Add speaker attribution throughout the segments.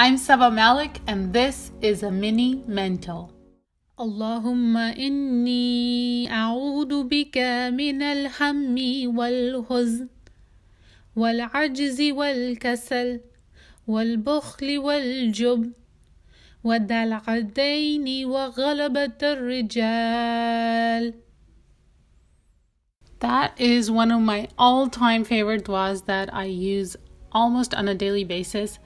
Speaker 1: I'm Saba Malik, and this is a mini mental.
Speaker 2: Allahumma innee aaoothu bika minal-hammi wal-huzni wal-ajzi wal-kasali wal-bukhli والجبni والدلع-الديني وغلبة-الرجال.
Speaker 1: That is one of my all-time favorite duas that I use almost on a daily basis.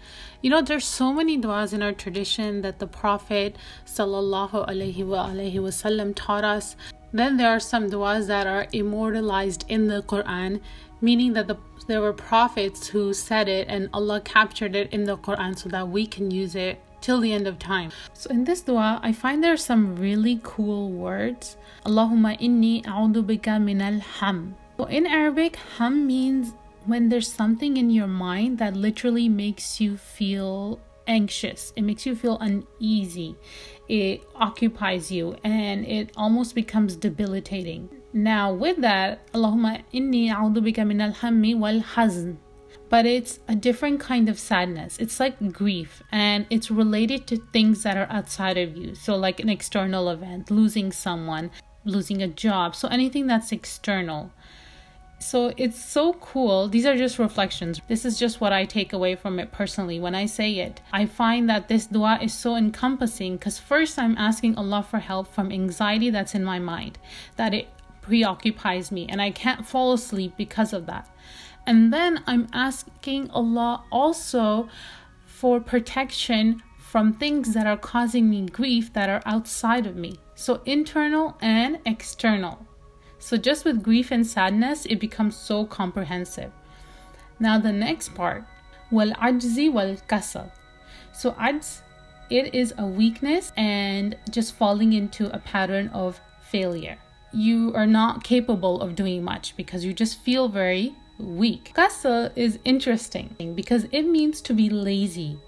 Speaker 1: You know, there's so many duas in our tradition that the Prophet ﷺ taught us. Then there are some duas that are immortalized in the Quran, meaning that there were prophets who said it and Allah captured it in the Quran so that we can use it till the end of time. So in this dua, I find there are some really cool words. Allahumma innee aaoothu bika minal-hammi. So in Arabic, ham means when there's something in your mind that literally makes you feel anxious. It makes you feel uneasy. It occupies you and it almost becomes debilitating. Now with that, Allahumma innee aaoothu bika minal-hammi wal-huzn. But it's a different kind of sadness. It's like grief, and it's related to things that are outside of you. So like an external event, losing someone, losing a job. So anything that's external. So it's so cool. These are just reflections. This is just what I take away from it personally. When I say it, I find that this dua is so encompassing because first I'm asking Allah for help from anxiety that's in my mind, that it preoccupies me and I can't fall asleep because of that. And then I'm asking Allah also for protection from things that are causing me grief that are outside of me. So internal and external. So just with grief and sadness, it becomes so comprehensive. Now the next part, ajzi wal-kasali. So ajz, it is a weakness and just falling into a pattern of failure. You are not capable of doing much because you just feel very weak. Kasali is interesting because it means to be lazy,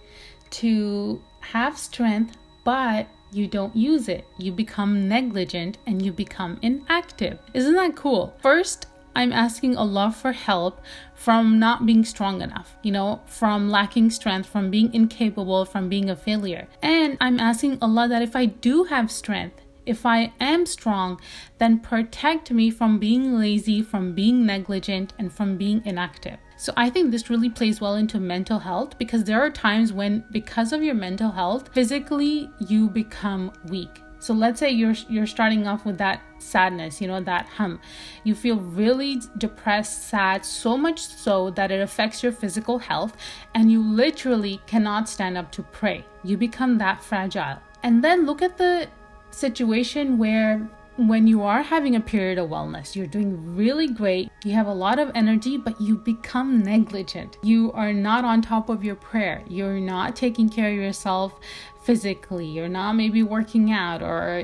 Speaker 1: to have strength, but you don't use it. You become negligent and you become inactive. Isn't that cool? First, I'm asking Allah for help from not being strong enough, from lacking strength, from being incapable, from being a failure. And I'm asking Allah that if I do have strength, if I am strong, then protect me from being lazy, from being negligent, and from being inactive. So I think this really plays well into mental health because there are times when, because of your mental health, physically you become weak. So let's say you're starting off with that sadness, that hum. You feel really depressed, sad, so much so that it affects your physical health and you literally cannot stand up to pray. You become that fragile. And then look at the situation where when you are having a period of wellness, you're doing really great, you have a lot of energy, but you become negligent. You are not on top of your prayer. You're not taking care of yourself physically. You're not maybe working out or,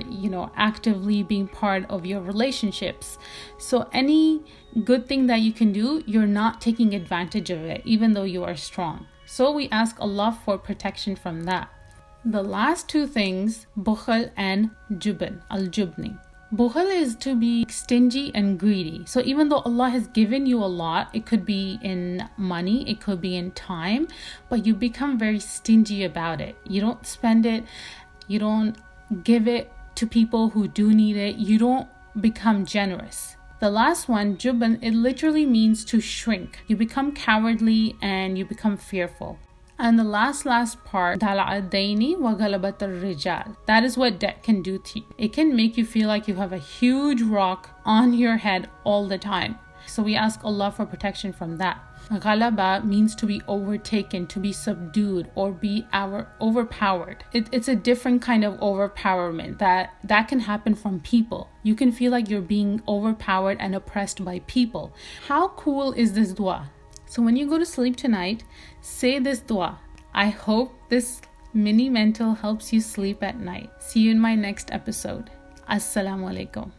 Speaker 1: actively being part of your relationships. So any good thing that you can do, you're not taking advantage of it, even though you are strong. So we ask Allah for protection from that. The last two things, bukhli and jubni, al-jubni. Bukhli is to be stingy and greedy. So even though Allah has given you a lot, it could be in money, it could be in time, but you become very stingy about it. You don't spend it, you don't give it to people who do need it, you don't become generous. The last one, jubn, it literally means to shrink. You become cowardly and you become fearful. And the last part, zalaid-dayni ghalabatir-rijaal. That is what debt can do to you. It can make you feel like you have a huge rock on your head all the time. So we ask Allah for protection from that. Ghalaba means to be overtaken, to be subdued, or be overpowered. It's a different kind of overpowerment that can happen from people. You can feel like you're being overpowered and oppressed by people. How cool is this dua? So when you go to sleep tonight, say this dua. I hope this mini mental helps you sleep at night. See you in my next episode. Assalamu alaikum.